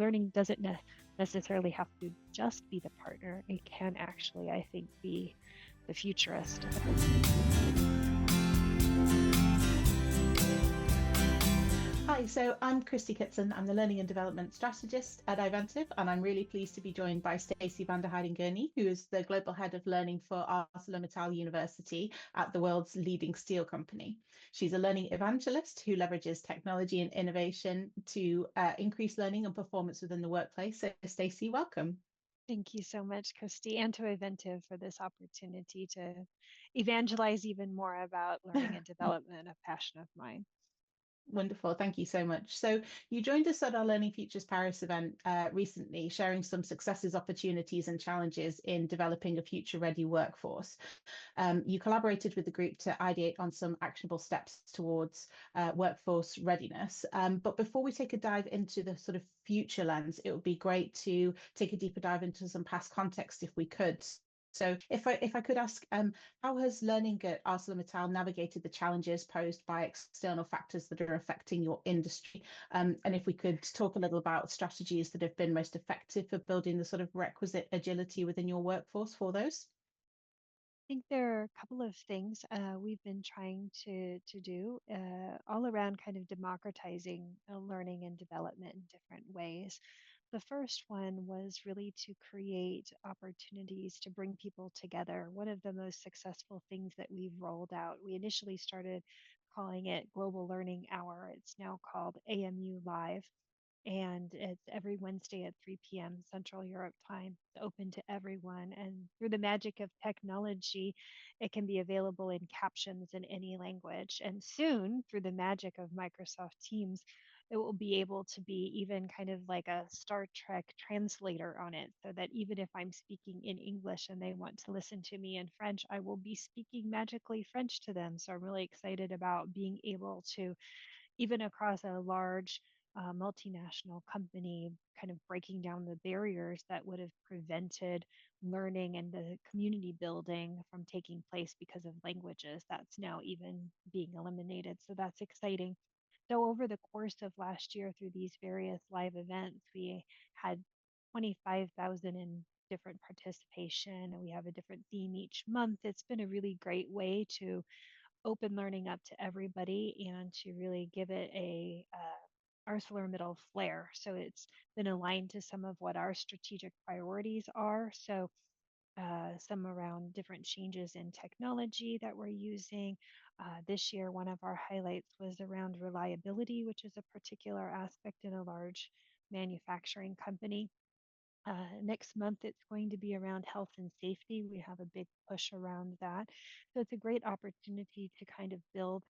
learning doesn't necessarily have to just be the partner. It can actually, I think, be the futurist. Hi, so I'm Christy Kitson. I'm the Learning and Development Strategist at iVentiv, and I'm really pleased to be joined by Stacey VanderHeiden Güney, who is the Global Head of Learning for ArcelorMittal University at the world's leading steel company. She's a learning evangelist who leverages technology and innovation to increase learning and performance within the workplace. So, Stacey, welcome. Thank you so much, Christy, and to iVentiv for this opportunity to evangelize even more about learning and development, a passion of mine. Wonderful. Thank you so much. So you joined us at our Learning Futures Paris event recently, sharing some successes, opportunities, and challenges in developing a future-ready workforce. You collaborated with the group to ideate on some actionable steps towards workforce readiness. But before we take a dive into the sort of future lens, it would be great to take a deeper dive into some past context if we could. So if I could ask, how has learning at ArcelorMittal navigated the challenges posed by external factors that are affecting your industry? And if we could talk a little about strategies that have been most effective for building the sort of requisite agility within your workforce for those? I think there are a couple of things we've been trying to do all around kind of democratizing learning and development in different ways. The first one was really to create opportunities to bring people together. One of the most successful things that we've rolled out, we initially started calling it Global Learning Hour. It's now called AMU Live, and it's every Wednesday at 3 p.m. Central Europe time. It's open to everyone. And through the magic of technology, it can be available in captions in any language. And soon, through the magic of Microsoft Teams, it will be able to be even kind of like a Star Trek translator on it, so that even if I'm speaking in English and they want to listen to me in French, I will be speaking magically French to them. So I'm really excited about being able to, even across a large multinational company, kind of breaking down the barriers that would have prevented learning and the community building from taking place because of languages. That's now even being eliminated. So that's exciting. So, over the course of last year, through these various live events, we had 25,000 in different participation, and we have a different theme each month. It's been a really great way to open learning up to everybody and to really give it a ArcelorMittal flair. So it's been aligned to some of what our strategic priorities are. So some around different changes in technology that we're using. This year, one of our highlights was around reliability, which is a particular aspect in a large manufacturing company. Next month, it's going to be around health and safety. We have a big push around that. So it's a great opportunity to kind of build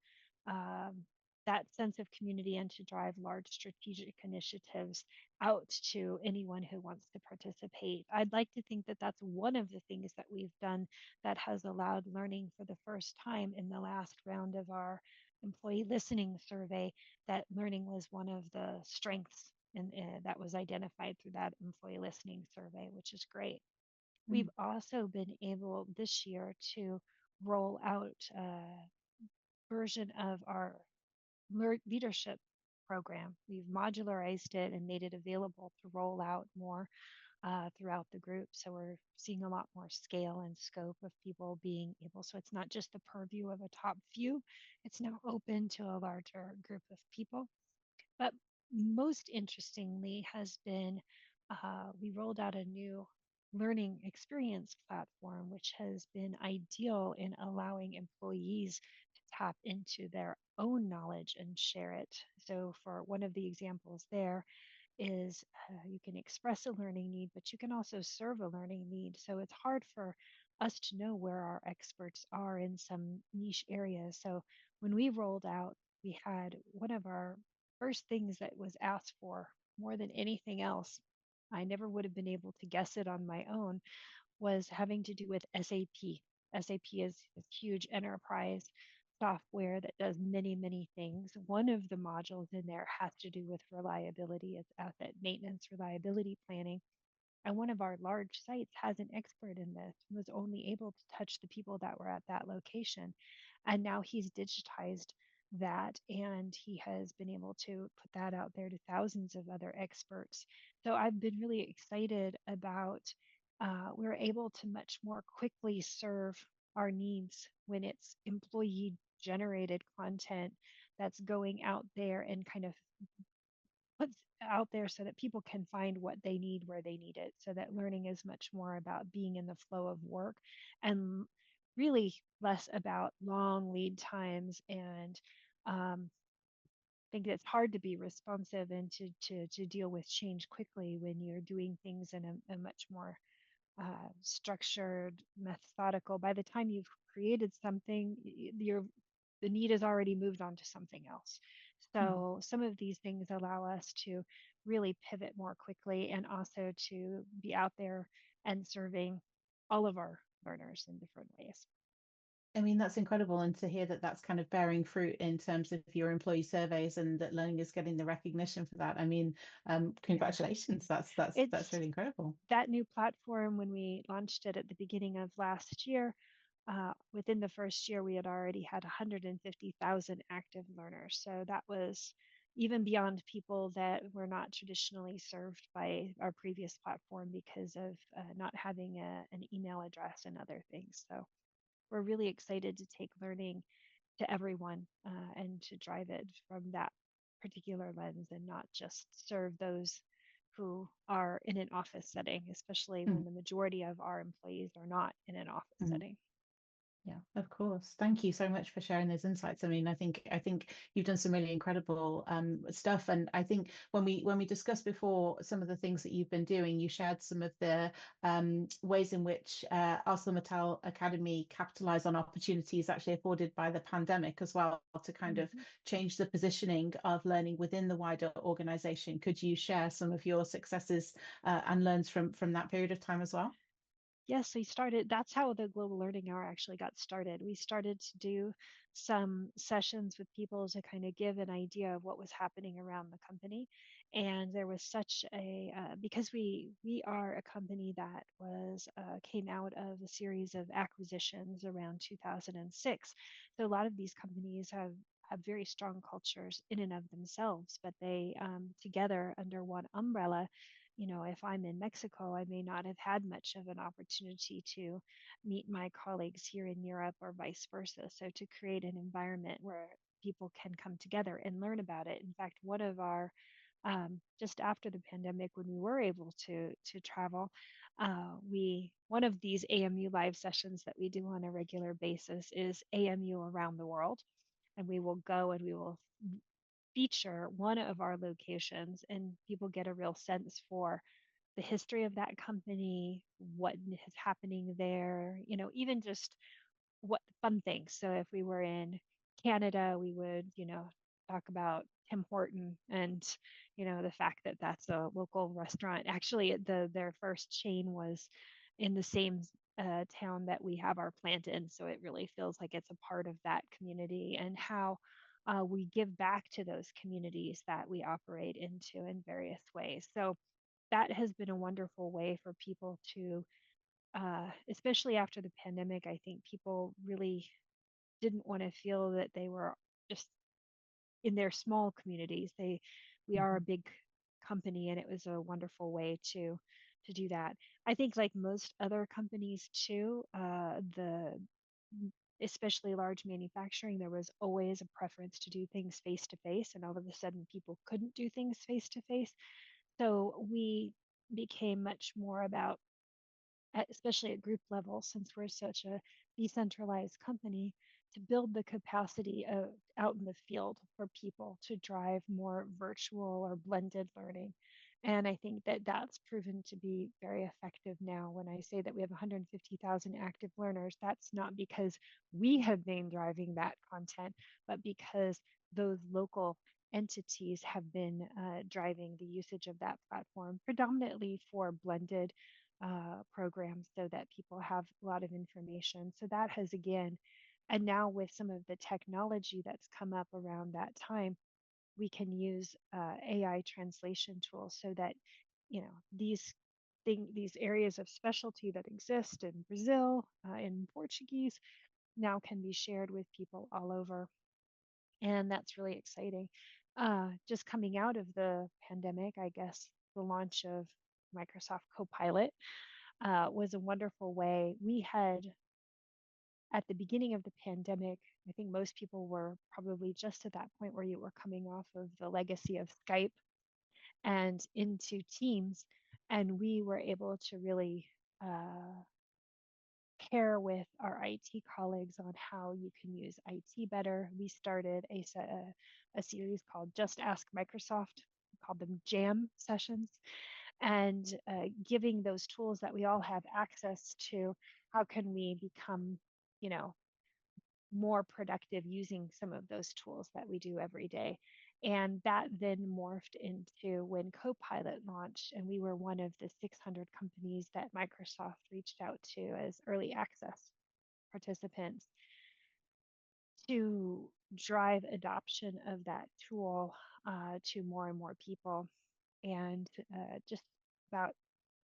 um, that sense of community and to drive large strategic initiatives out to anyone who wants to participate. I'd like to think that that's one of the things that we've done that has allowed learning for the first time in the last round of our employee listening survey, that learning was one of the strengths and that was identified through that employee listening survey, which is great. Mm. We've also been able this year to roll out a version of our leadership program. We've modularized it and made it available to roll out more throughout the group. So we're seeing a lot more scale and scope of people being able. So it's not just the purview of a top few, it's now open to a larger group of people. But most interestingly has been we rolled out a new learning experience platform, which has been ideal in allowing employees to tap into their own knowledge and share it. So, for one of the examples there, is you can express a learning need, but you can also serve a learning need. So it's hard for us to know where our experts are in some niche areas. So when we rolled out, we had one of our first things that was asked for more than anything else. I never would have been able to guess it on my own, was having to do with SAP. SAP is a huge enterprise software that does many, many things. One of the modules in there has to do with reliability, it's asset maintenance, reliability planning. And one of our large sites has an expert in this, was only able to touch the people that were at that location. And now he's digitized that and he has been able to put that out there to thousands of other experts So I've been really excited about we're able to much more quickly serve our needs when it's employee generated content that's going out there and kind of puts out there so that people can find what they need where they need it. So that learning is much more about being in the flow of work and really less about long lead times and think it's hard to be responsive and to deal with change quickly when you're doing things in a much more structured, methodical. By the time you've created something, the need has already moved on to something else. Mm. So some of these things allow us to really pivot more quickly and also to be out there and serving all of our learners in different ways. I mean, that's incredible. And to hear that that's kind of bearing fruit in terms of your employee surveys and that learning is getting the recognition for that. I mean, Yeah, congratulations. That's it's really incredible. that new platform when we launched it at the beginning of last year. Within the first year, we had already had 150,000 active learners. So that was even beyond people that were not traditionally served by our previous platform because of not having an email address and other things. So we're really excited to take learning to everyone and to drive it from that particular lens and not just serve those who are in an office setting, especially when Mm, the majority of our employees are not in an office mm. setting. Yeah, of course. Thank you so much for sharing those insights. I mean, I think you've done some really incredible stuff. And I think when we discussed before some of the things that you've been doing, you shared some of the ways in which ArcelorMittal Academy capitalize on opportunities actually afforded by the pandemic as well to kind of Mhm. change the positioning of learning within the wider organization. Could you share some of your successes and learns from that period of time as well? Yes, we started. That's how the Global Learning Hour actually got started. We started to do some sessions with people to kind of give an idea of what was happening around the company. And there was such a because we are a company that was came out of a series of acquisitions around 2006. So a lot of these companies have very strong cultures in and of themselves, but they together under one umbrella. If I'm in Mexico, I may not have had much of an opportunity to meet my colleagues here in Europe or vice versa. So to create an environment where people can come together and learn about it. In fact, one of our just after the pandemic, when we were able to travel, we one of these AMU live sessions that we do on a regular basis is AMU around the world, and we will go and we will feature one of our locations and people get a real sense for the history of that company, what is happening there, even just what fun things. So if we were in Canada, we would, talk about Tim Horton and, the fact that that's a local restaurant. Actually, their first chain was in the same town that we have our plant in. So it really feels like it's a part of that community and how we give back to those communities that we operate into in various ways. So that has been a wonderful way for people to, especially after the pandemic, I think people really didn't want to feel that they were just in their small communities. We are a Mhm. big company, and it was a wonderful way to do that. I think, like most other companies too, the especially large manufacturing, there was always a preference to do things face to face, and all of a sudden people couldn't do things face to face. So we became much more about especially at group level, since we're such a decentralized company, to build the capacity out in the field for people to drive more virtual or blended learning. And I think that that's proven to be very effective now. When I say that we have 150,000 active learners, that's not because we have been driving that content, but because those local entities have been driving the usage of that platform, predominantly for blended programs so that people have a lot of information. So that has again, and now with some of the technology that's come up around that time, we can use AI translation tools so that these areas of specialty that exist in Brazil, in Portuguese, now can be shared with people all over, and that's really exciting. Just coming out of the pandemic, I guess the launch of Microsoft Copilot was a wonderful way. We had, at the beginning of the pandemic, I think most people were probably just at that point where you were coming off of the legacy of Skype and into Teams. And we were able to really pair with our IT colleagues on how you can use IT better. We started a series called Just Ask Microsoft, we called them Jam sessions, and giving those tools that we all have access to. How can we become, you know, more productive using some of those tools that we do every day? And that then morphed into when Copilot launched, and we were one of the 600 companies that Microsoft reached out to as early access participants to drive adoption of that tool to more and more people. And just about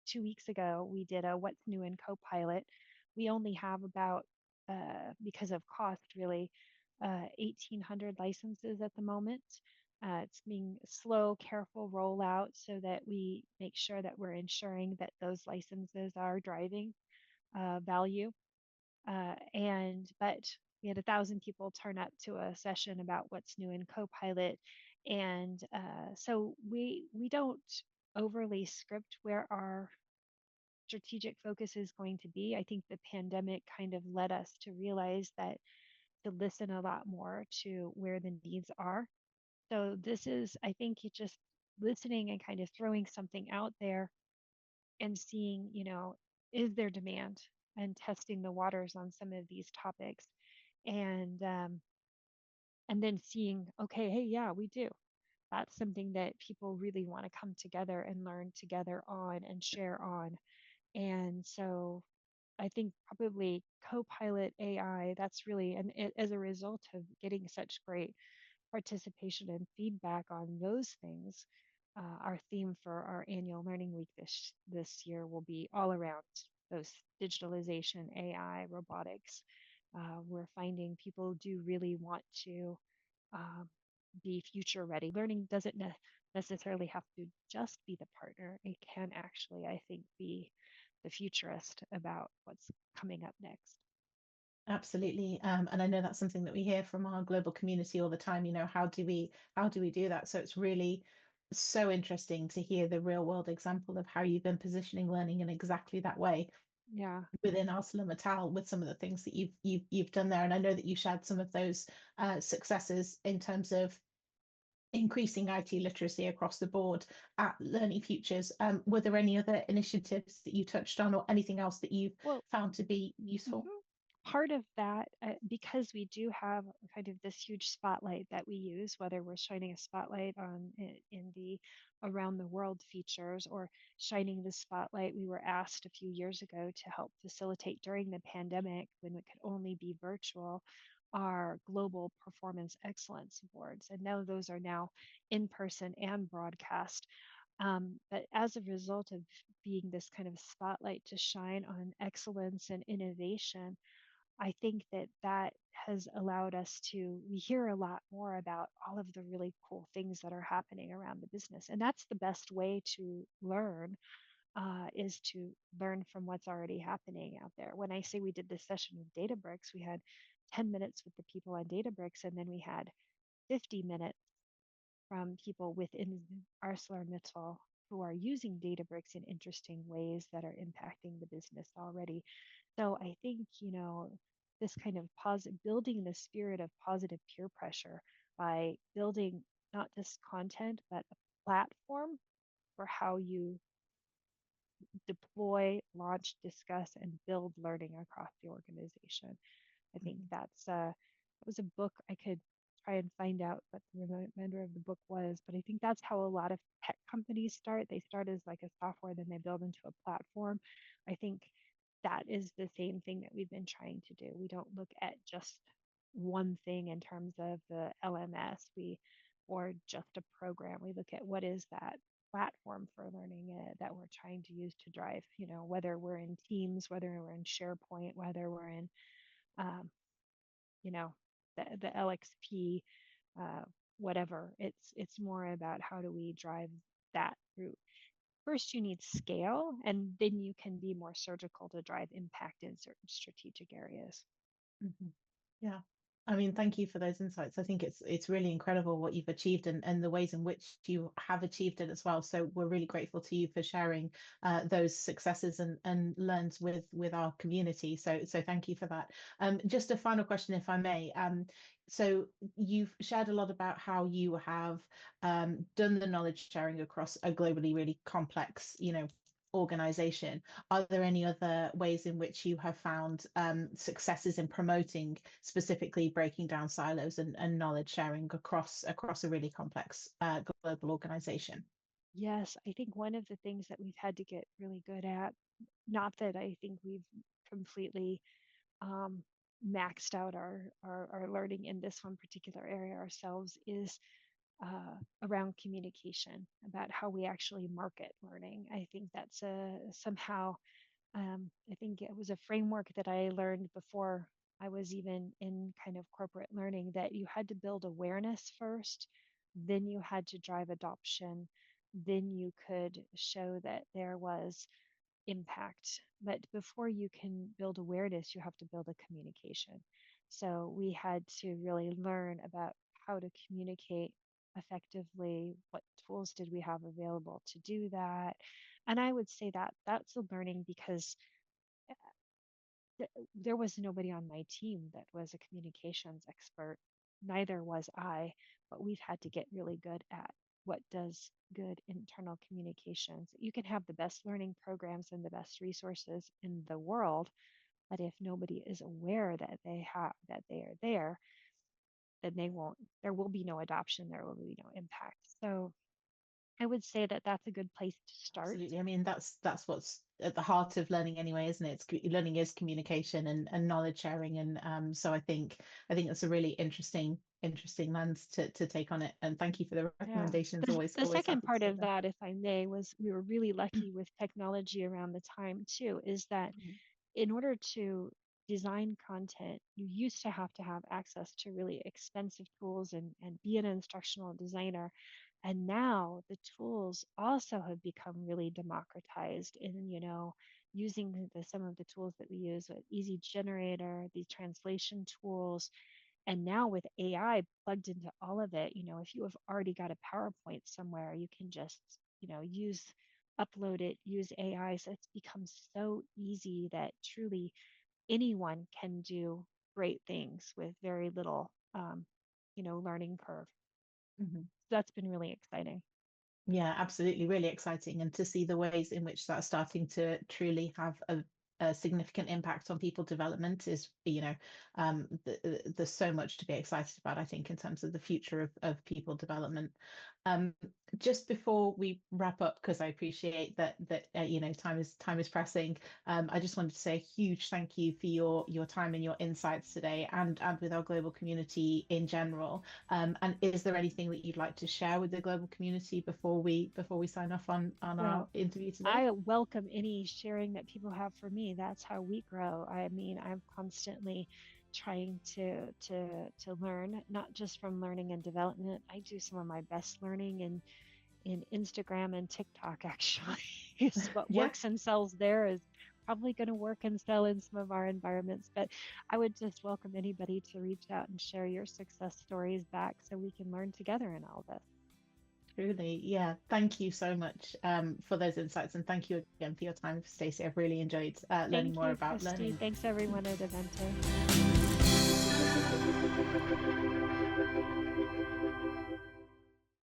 2 weeks ago, we did a What's New in Copilot. We only have about, because of cost, really, 1,800 licenses at the moment. It's being a slow, careful rollout so that we make sure that we're ensuring that those licenses are driving value. But we had 1,000 people turn up to a session about what's new in Copilot, and so we don't overly script where our strategic focus is going to be. I think the pandemic kind of led us to realize that to listen a lot more to where the needs are. So this is, I think, it just listening and kind of throwing something out there and seeing, is there demand, and testing the waters on some of these topics, and then seeing, okay, hey, yeah, we do. That's something that people really want to come together and learn together on and share on. And so I think probably Copilot AI, that's really, and as a result of getting such great participation and feedback on those things, our theme for our annual learning week this year will be all around those digitalization, AI, robotics. We're finding people do really want to um, be future ready. Learning doesn't necessarily have to just be the partner. It can actually, I think, be the futurist about what's coming up next. Absolutely. And I know that's something that we hear from our global community all the time. How do we do that? So it's really so interesting to hear the real world example of how you've been positioning learning in exactly that way Yeah. within ArcelorMittal with some of the things that you've done there. And I know that you shared some of those successes in terms of increasing IT literacy across the board at Learning Futures. Were there any other initiatives that you touched on or anything else that you've Well, found to be mhm. useful? Part of that, because we do have kind of this huge spotlight that we use, whether we're shining a spotlight on in the around the world features or shining the spotlight, we were asked a few years ago to help facilitate during the pandemic when it could only be virtual, our global performance excellence awards. And now those are now in person and broadcast. But as a result of being this kind of spotlight to shine on excellence and innovation, I think that that has allowed us to, we hear a lot more about all of the really cool things that are happening around the business. And that's the best way to learn, is to learn from what's already happening out there. When I say we did this session with Databricks, we had 10 minutes with the people on Databricks, and then we had 50 minutes from people within ArcelorMittal who are using Databricks in interesting ways that are impacting the business already. So I think, this kind of building the spirit of positive peer pressure by building not just content, but a platform for how you deploy, launch, discuss, and build learning across the organization. I think that was a book. I could try and find out what the remainder of the book was, but I think that's how a lot of tech companies start. They start as like a software, then they build into a platform. I think that is the same thing that we've been trying to do. We don't look at just one thing in terms of the LMS, or just a program. We look at what is that platform for learning that we're trying to use to drive, whether we're in Teams, whether we're in SharePoint, whether we're in um, you know, the LXP, uh, whatever. It's more about how do we drive that route. first you need scale, and then you can be more surgical to drive impact in certain strategic areas. Mhm. Yeah. I mean, thank you for those insights. I think it's really incredible what you've achieved and the ways in which you have achieved it as well. So we're really grateful to you for sharing those successes and learns with our community. So thank you for that. Just a final question, if I may. So you've shared a lot about how you have done the knowledge sharing across a globally really complex, organization. Are there any other ways in which you have found successes in promoting specifically breaking down silos and knowledge sharing across a really complex global organization? Yes, I think one of the things that we've had to get really good at, not that I think we've completely um, maxed out our learning in this one particular area ourselves, is around communication, about how we actually market learning. I think that's somehow, I think it was a framework that I learned before I was even in kind of corporate learning, that you had to build awareness first, then you had to drive adoption, then you could show that there was impact. But before you can build awareness, you have to build a communication. So we had to really learn about how to communicate effectively. What tools did we have available to do that? And I would say that that's a learning, because there was nobody on my team that was a communications expert. Neither was I, but we've had to get really good at what does good internal communications. You can have the best learning programs and the best resources in the world, but if nobody is aware that they are there, then there will be no adoption, there will be no impact. So I would say that that's a good place to start. Absolutely. I mean, that's what's at the heart of learning anyway, isn't it? Learning is communication and knowledge sharing. And so I think that's a really interesting lens to take on it. And thank you for the Yeah. recommendations. The Always second happy to part take of them. that, if I may, was we were really lucky with technology around the time too, is that Mhm. in order to design content, you used to have access to really expensive tools and be an instructional designer. And now the tools also have become really democratized in, using some of the tools that we use with Easy Generator, these translation tools, and now with AI plugged into all of it, if you have already got a PowerPoint somewhere, you can just, upload it, use AI. So it's become so easy that truly anyone can do great things with very little, learning curve. Mhm. That's been really exciting. Yeah, absolutely. Really exciting. And to see the ways in which that's starting to truly have a significant impact on people development is, there's so much to be excited about, I think, in terms of the future of people development. Um, just before we wrap up, because I appreciate that time is pressing. I just wanted to say a huge thank you for your time and your insights today, and with our global community in general. And is there anything that you'd like to share with the global community before we sign off on our Well, interview today? I welcome any sharing that people have for me. That's how we grow. I mean, I'm constantly trying to learn, not just from learning and development. I do some of my best learning in Instagram and TikTok, actually. Is what Yeah, works and sells there is probably going to work and sell in some of our environments. But I would just welcome anybody to reach out and share your success stories back so we can learn together in all this. truly. Yeah. Thank you so much for those insights, and thank you again for your time, Stacey. I've really enjoyed learning Thank more you, about Christy. learning. Thanks everyone at Avento.